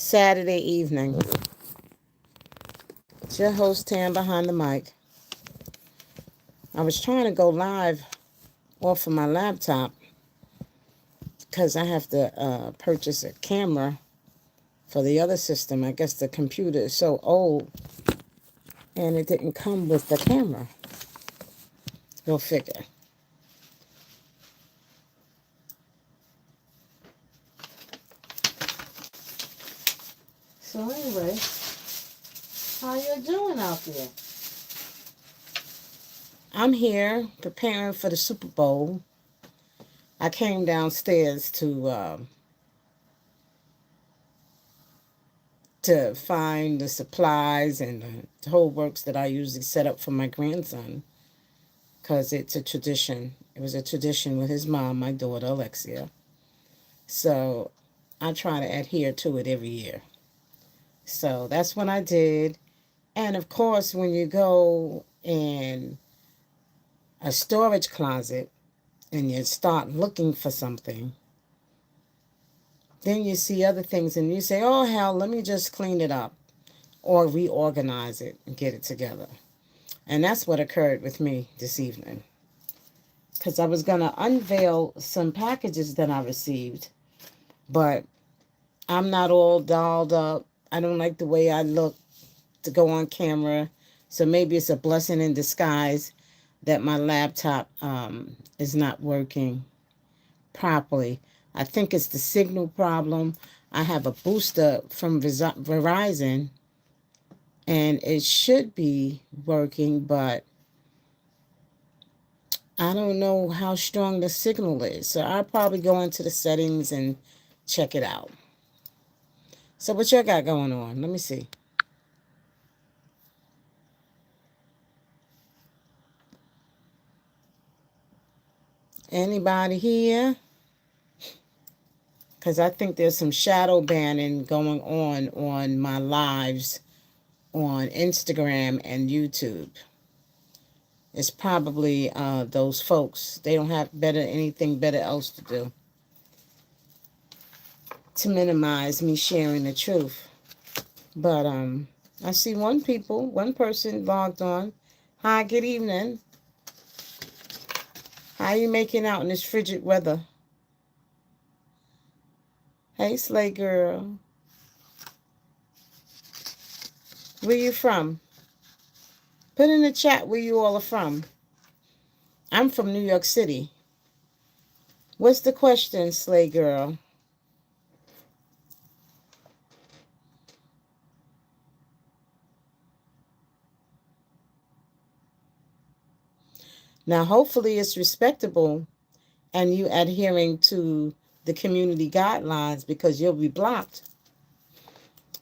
Saturday evening. It's your host, Tam, behind the mic. I was trying to go live off of my laptop because I have to purchase a camera for the other system. I guess the computer is so old and it didn't come with the camera. Go figure. So anyway, how you doing out there? I'm here preparing for the Super Bowl. I came downstairs to find the supplies and the whole works that I usually set up for my grandson, because it's a tradition. It was a tradition with his mom, my daughter Alexia. So I try to adhere to it every year. So that's what I did. And of course, when you go in a storage closet and you start looking for something, then you see other things and you say, oh, hell, let me just clean it up or reorganize it and get it together. And that's what occurred with me this evening. Because I was going to unveil some packages that I received, but I'm not all dolled up. I don't like the way I look to go on camera. So maybe it's a blessing in disguise that my laptop is not working properly. I think it's the signal problem. I have a booster from Verizon, and it should be working, but I don't know how strong the signal is. So I'll probably go into the settings and check it out. So what you got going on? Let me see. Anybody here? Because I think there's some shadow banning going on my lives on Instagram and YouTube. It's probably those folks. They don't have anything better else to do to minimize me sharing the truth. But I see one person logged on. Hi, good evening. How are you making out in this frigid weather? Hey, Slay Girl. Where you from? Put in the chat where you all are from. I'm from New York City. What's the question, Slay Girl? Now, hopefully it's respectable and you adhering to the community guidelines, because you'll be blocked.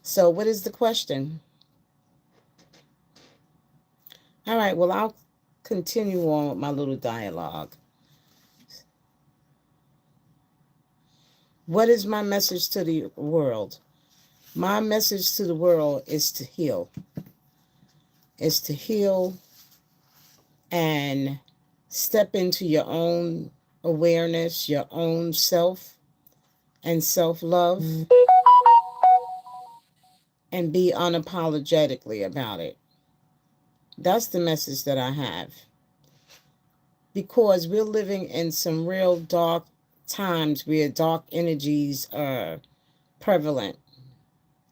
So what is the question? All right, well, I'll continue on with my little dialogue. What is my message to the world? My message to the world is to heal. Is to heal and step into your own awareness, your own self and self-love, and be unapologetically about it. That's the message that I have. Because we're living in some real dark times where dark energies are prevalent,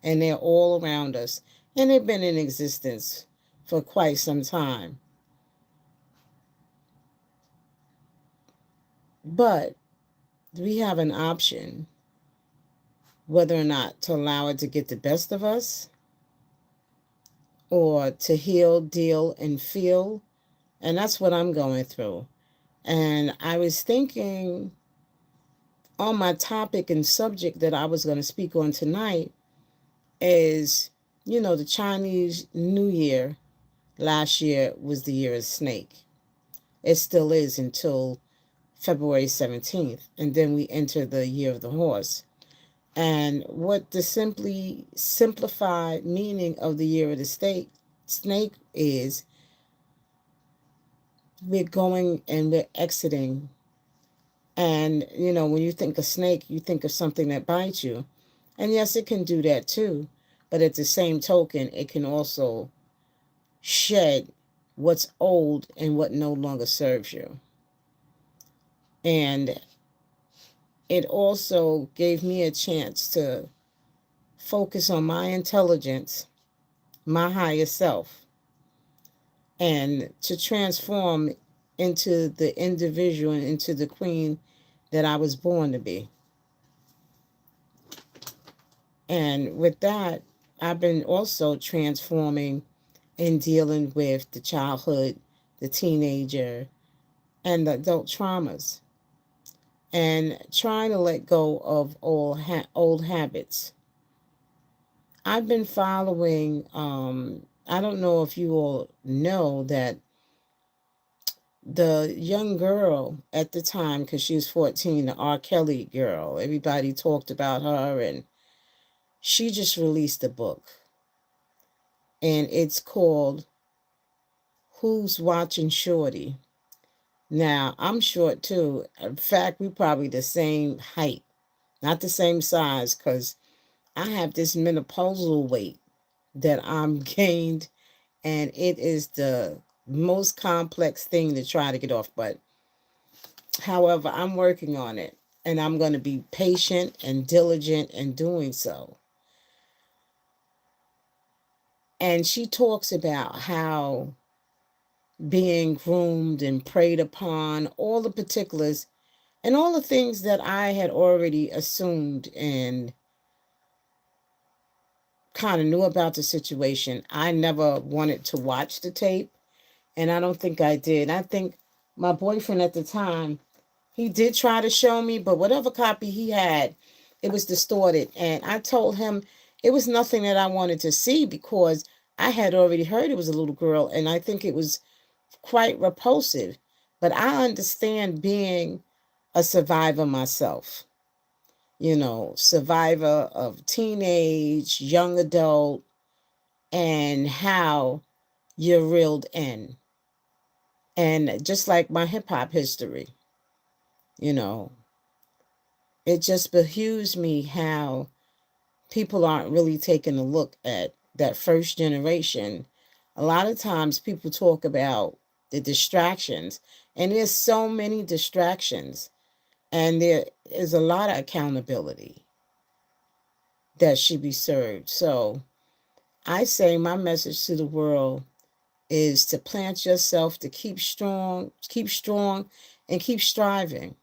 and they're all around us, and they've been in existence for quite some time. But we have an option whether or not to allow it to get the best of us, or to heal, deal, and feel. And that's what I'm going through. And I was thinking on my topic and subject that I was going to speak on tonight is, the Chinese New Year last year was the year of snake. It still is until February 17th. And then we enter the year of the horse. And what the simplified meaning of the year of the snake is, we're going and we're exiting. And, when you think of snake, you think of something that bites you. And yes, it can do that too. But at the same token, it can also shed what's old and what no longer serves you. And it also gave me a chance to focus on my intelligence, my higher self, and to transform into the individual and into the queen that I was born to be. And with that, I've been also transforming in dealing with the childhood, the teenager, and the adult traumas, and trying to let go of old habits. I've been following, I don't know if you all know that the young girl at the time, because she was 14, the R. Kelly girl, everybody talked about her, and she just released a book. And it's called Who's Watching Shorty? Now, I'm short too. In fact, we probably the same height, not the same size, because I have this menopausal weight that I'm gained, and it is the most complex thing to try to get off. But however, I'm working on it, and I'm going to be patient and diligent in doing so. And she talks about how being groomed and preyed upon, all the particulars, and all the things that I had already assumed and kind of knew about the situation. I never wanted to watch the tape, and I don't think I did. I think my boyfriend at the time, he did try to show me, but whatever copy he had, it was distorted. And I told him it was nothing that I wanted to see because I had already heard it was a little girl, and I think it was quite repulsive. But I understand being a survivor myself, survivor of teenage, young adult, and how you're reeled in. And just like my hip hop history, you know, it just behooves me how people aren't really taking a look at that first generation. A lot of times people talk about the distractions, and there's so many distractions, and there is a lot of accountability that should be served. So I say my message to the world is to plant yourself, to keep strong, and keep striving.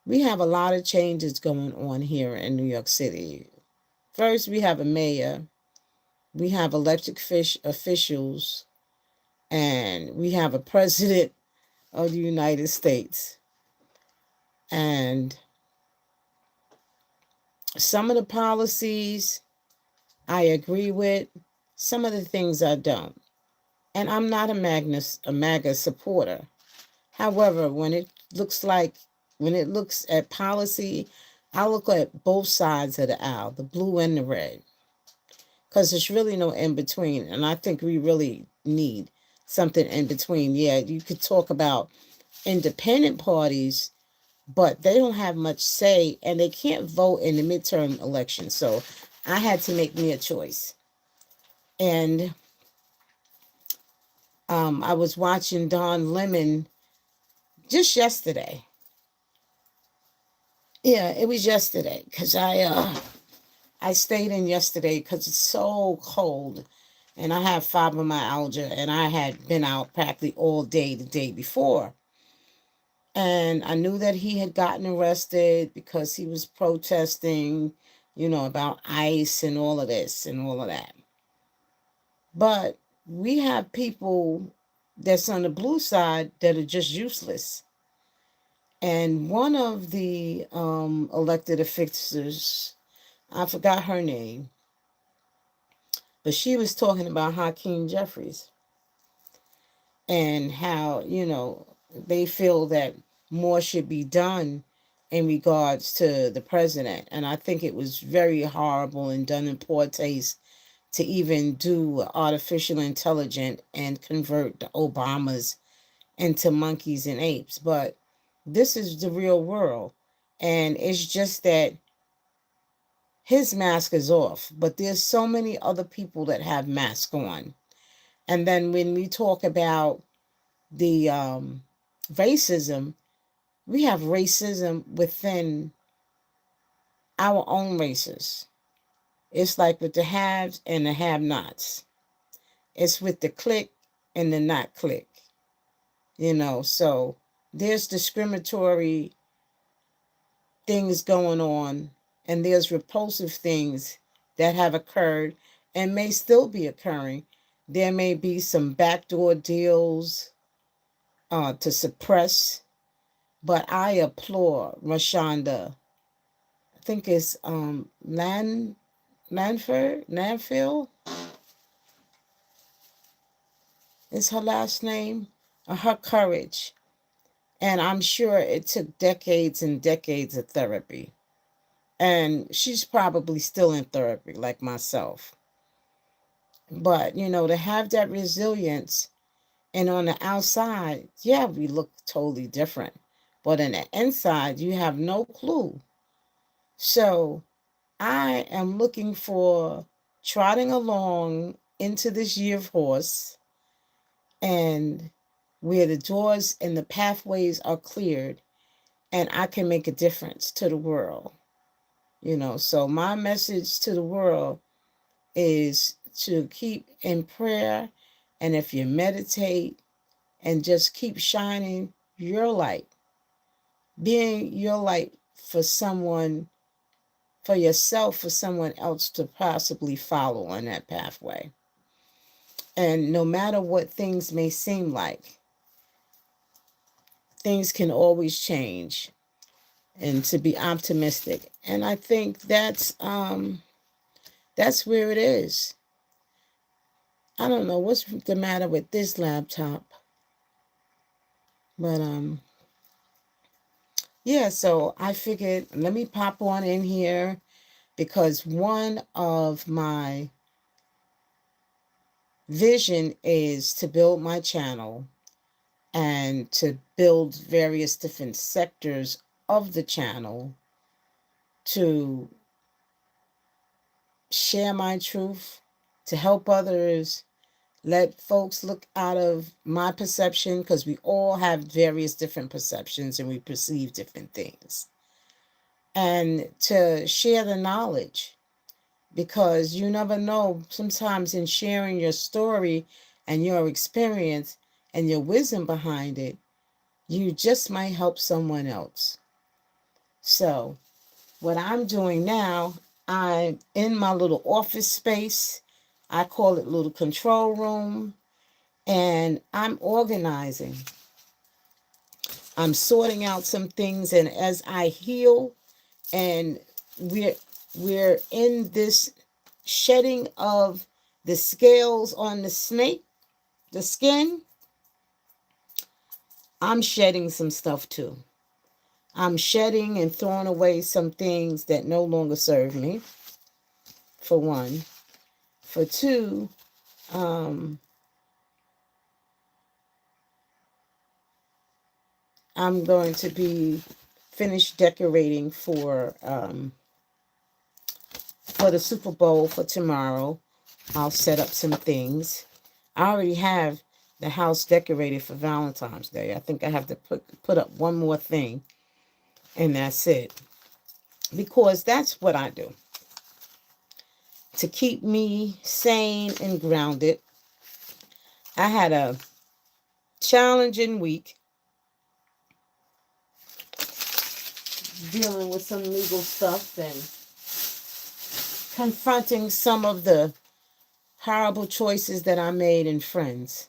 We have a lot of changes going on here in New York City. First, we have a mayor, we have elected officials, and we have a president of the United States. And some of the policies I agree with, some of the things I don't. And I'm not a MAGA supporter. However, when it looks at policy, I look at both sides of the aisle, the blue and the red, because there's really no in between. And I think we really need something in between. Yeah, you could talk about independent parties, but they don't have much say, and they can't vote in the midterm election. So I had to make me a choice. And I was watching Don Lemon just yesterday. Yeah, it was yesterday because I stayed in yesterday because it's so cold, and I have fibromyalgia, and I had been out practically all day the day before. And I knew that he had gotten arrested because he was protesting, about ICE and all of this and all of that. But we have people that's on the blue side that are just useless. And one of the elected officials, I forgot her name, but she was talking about Hakeem Jeffries and how, they feel that more should be done in regards to the president. And I think it was very horrible and done in poor taste to even do artificial intelligence and convert the Obamas into monkeys and apes. But this is the real world. And it's just that his mask is off, but there's so many other people that have masks on. And then when we talk about the racism, we have racism within our own races. It's like with the haves and the have-nots. It's with the click and the not click. So there's discriminatory things going on, and there's repulsive things that have occurred and may still be occurring. There may be some backdoor deals to suppress, but I applaud Rashonda. I think it's Lanfield is her last name. Her courage. And I'm sure it took decades and decades of therapy. And she's probably still in therapy, like myself. But, to have that resilience, and on the outside, yeah, we look totally different. But on the inside, you have no clue. So I am looking for trotting along into this year of horse, and where the doors and the pathways are cleared, and I can make a difference to the world. So my message to the world is to keep in prayer, and if you meditate and just keep shining your light, being your light for someone, for yourself, for someone else to possibly follow on that pathway. And no matter what things may seem like, things can always change, and to be optimistic. And I think that's where it is. I don't know what's the matter with this laptop. But yeah, so I figured let me pop on in here, because one of my vision is to build my channel and to build various different sectors of the channel to share my truth, to help others, let folks look out of my perception, because we all have various different perceptions and we perceive different things. And to share the knowledge, because you never know, sometimes in sharing your story and your experience and your wisdom behind it, you just might help someone else. So what I'm doing now, I'm in my little office space. I call it little control room. And I'm organizing. I'm sorting out some things. And as I heal, and we're in this shedding of the scales on the snake, the skin, I'm shedding some stuff too. I'm shedding and throwing away some things that no longer serve me, for one. For two, I'm going to be finished decorating for the Super Bowl for tomorrow. I'll set up some things. I already have the house decorated for Valentine's Day. I think I have to put up one more thing, and that's it. Because that's what I do. To keep me sane and grounded. I had a challenging week dealing with some legal stuff and confronting some of the horrible choices that I made in friends.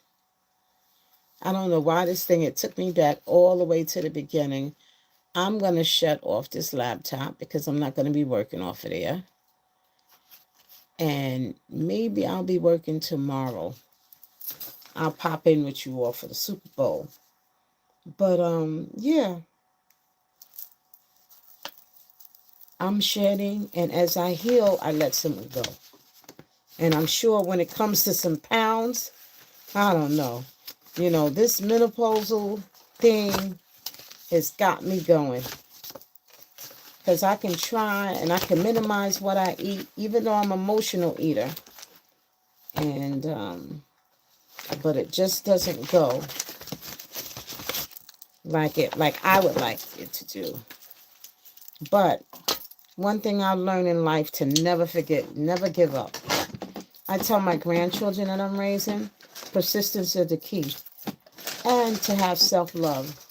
I don't know why it took me back all the way to the beginning. I'm going to shut off this laptop because I'm not going to be working off of there. And maybe I'll be working tomorrow. I'll pop in with you all for the Super Bowl. But, yeah. I'm shedding, and as I heal, I let someone go. And I'm sure when it comes to some pounds, I don't know. This menopausal thing has got me going. Because I can try and I can minimize what I eat, even though I'm an emotional eater. And, but it just doesn't go like I would like it to do. But one thing I've learned in life to never forget, never give up. I tell my grandchildren that I'm raising, persistence is the key. And to have self-love.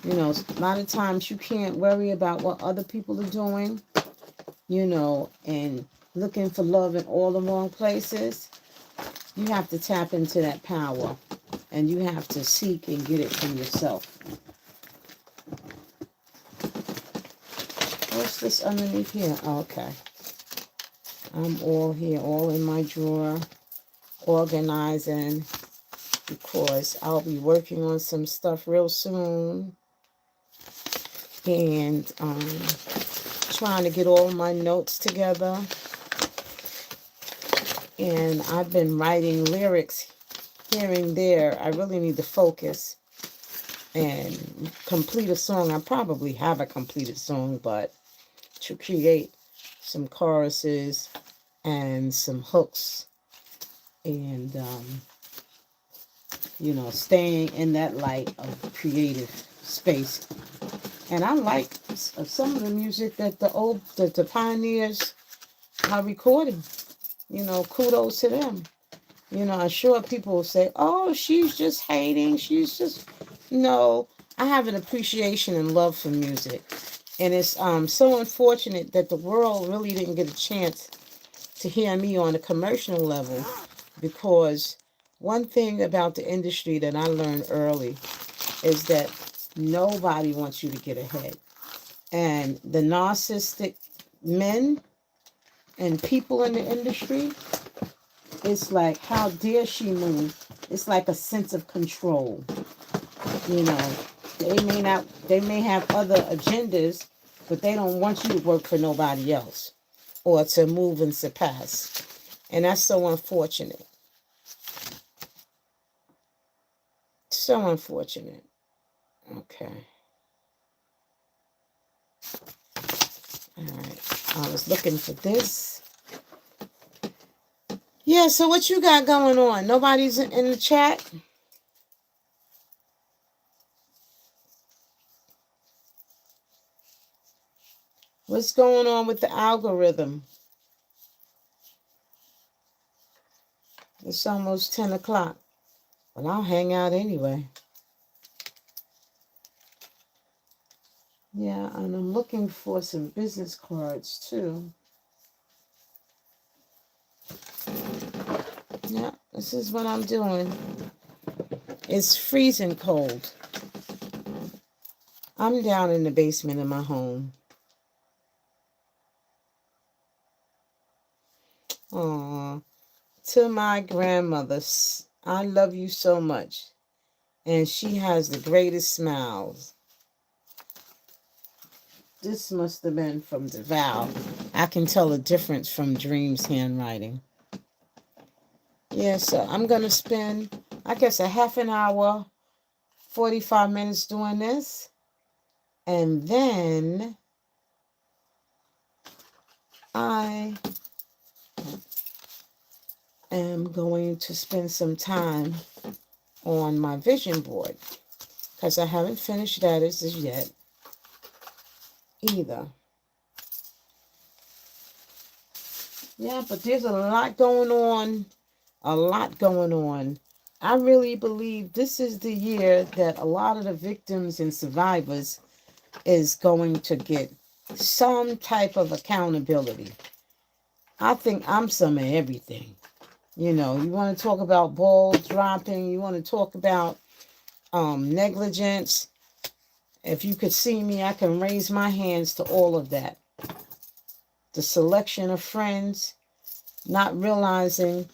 You know, a lot of times you can't worry about what other people are doing, you know, and looking for love in all the wrong places. You have to tap into that power, and you have to seek and get it from yourself. What's this underneath here? Oh, okay. I'm all here, all in my drawer, organizing, because I'll be working on some stuff real soon. And trying to get all my notes together. And I've been writing lyrics here and there. I really need to focus and complete a song. I probably have a completed song, but to create some choruses and some hooks and, you know, staying in that light of creative space. And I like some of the music that the pioneers are recording. You know, kudos to them. You know, I'm sure people will say, oh, she's just hating. She's just, no, I have an appreciation and love for music. And it's so unfortunate that the world really didn't get a chance to hear me on a commercial level, because one thing about the industry that I learned early is that nobody wants you to get ahead. And the narcissistic men and people in the industry, it's like, how dare she move? It's like a sense of control. You know, they may have other agendas, but they don't want you to work for nobody else or to move and surpass. And that's so unfortunate. So unfortunate. Okay. All right. I was looking for this. Yeah, so what you got going on? Nobody's in the chat? What's going on with the algorithm? It's almost 10 o'clock. Well, I'll hang out anyway. Yeah, and I'm looking for some business cards too. Yeah, this is what I'm doing. It's freezing cold. I'm down in the basement of my home. Aw, to my grandmother, I love you so much. And she has the greatest smiles. This must have been from the vow. I can tell the difference from Dream's handwriting. Yeah, so I'm going to spend, I guess, a half an hour, 45 minutes doing this. And then I am going to spend some time on my vision board, because I haven't finished that as yet either. Yeah, but there's a lot going on. A lot going on. I really believe this is the year that a lot of the victims and survivors is going to get some type of accountability. I think I'm some of everything. You know, you want to talk about balls dropping. You want to talk about negligence. If you could see me, I can raise my hands to all of that. The selection of friends, not realizing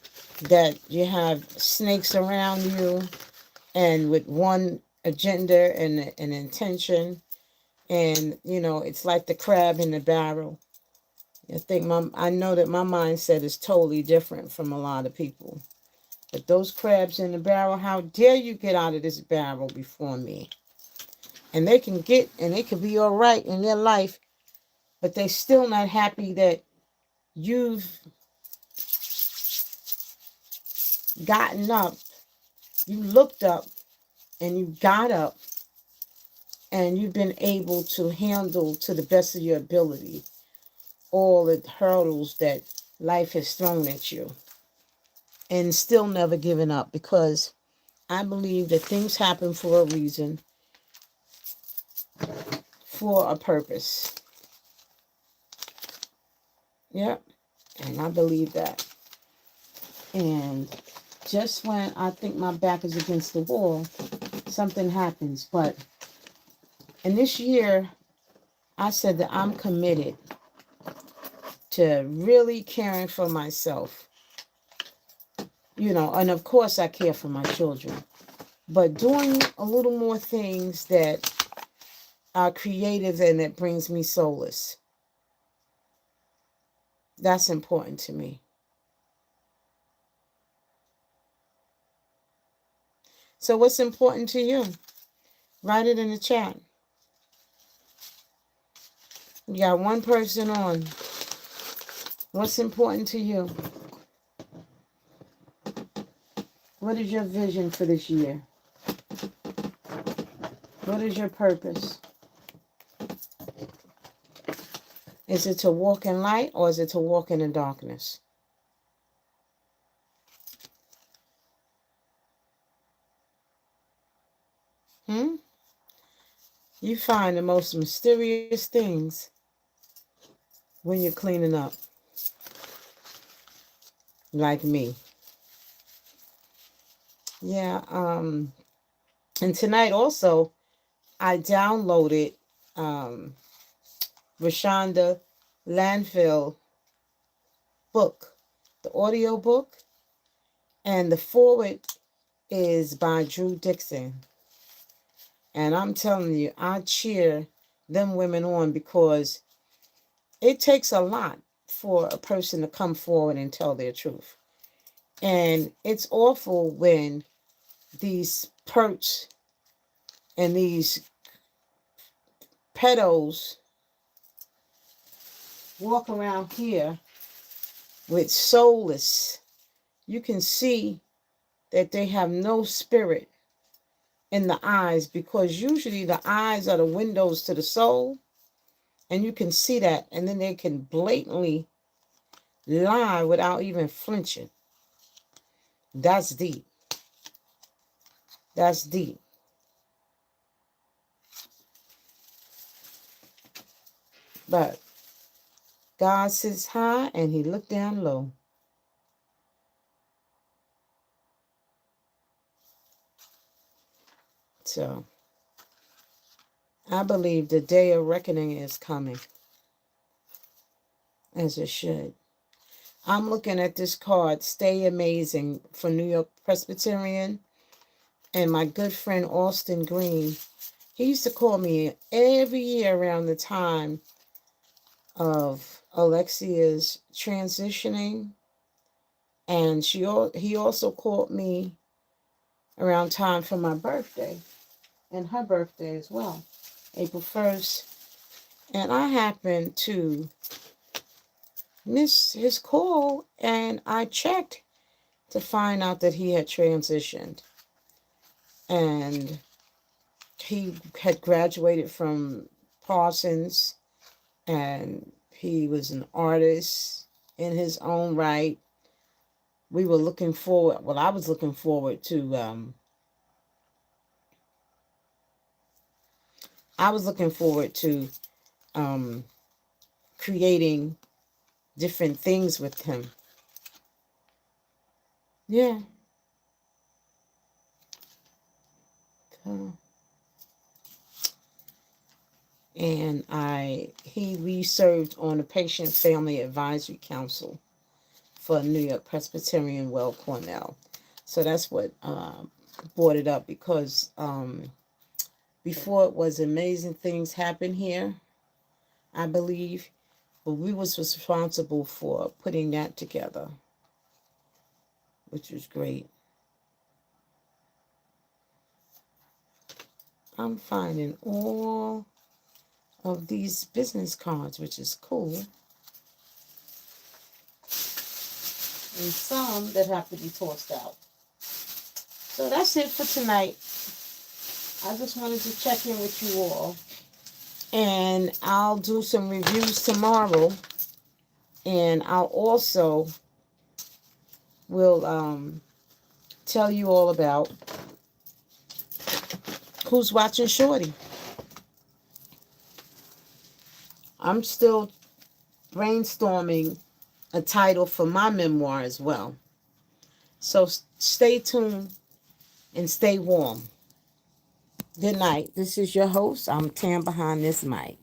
that you have snakes around you and with one agenda and an intention. And, you know, it's like the crab in the barrel. I know that my mindset is totally different from a lot of people. But those crabs in the barrel, how dare you get out of this barrel before me? And they can be all right in their life but they're still not happy that you've gotten up, you looked up, and you got up, and you've been able to handle to the best of your ability all the hurdles that life has thrown at you, and still never giving up, because I believe that things happen for a reason, for a purpose. Yep, and I believe that. And just when I think my back is against the wall, something happens. But in this year, I said that I'm committed to really caring for myself. You know, and of course I care for my children. But doing a little more things that are creative and that brings me solace. That's important to me. So what's important to you? Write it in the chat. You got one person on. What's important to you? What is your vision for this year? What is your purpose? Is it to walk in light, or is it to walk in the darkness? You find the most mysterious things when you're cleaning up. Like me. Yeah, and tonight also, I downloaded Rashonda Landfill book, the audio book, and the foreword is by Drew Dixon. And I'm telling you, I cheer them women on, because it takes a lot for a person to come forward and tell their truth. And it's awful when these perps and these pedos walk around here with soulless. You can see that they have no spirit in the eyes, because usually the eyes are the windows to the soul, and you can see that, and then they can blatantly lie without even flinching. That's deep. That's deep. But God sits high and he looked down low. So I believe the day of reckoning is coming, as it should. I'm looking at this card, Stay Amazing, for New York Presbyterian. And my good friend Austin Green, he used to call me every year around the time of Alexia's transitioning. And he also called me around time for my birthday, and her birthday as well, April 1st. And I happened to miss his call, and I checked to find out that he had transitioned. And he had graduated from Parsons, and he was an artist in his own right. We were looking forward, well, I was looking forward to, creating different things with him. Yeah. And we served on the Patient Family Advisory Council for New York Presbyterian Well Cornell. So that's what brought it up, because before it was Amazing Things Happen Here, I believe, but we was responsible for putting that together, which was great. I'm finding all of these business cards, which is cool. And some that have to be tossed out. So that's it for tonight. I just wanted to check in with you all. And I'll do some reviews tomorrow. And I'll also will tell you all about who's watching Shorty. I'm still brainstorming a title for my memoir as well. So stay tuned and stay warm. Good night. This is your host. I'm Tam behind this mic.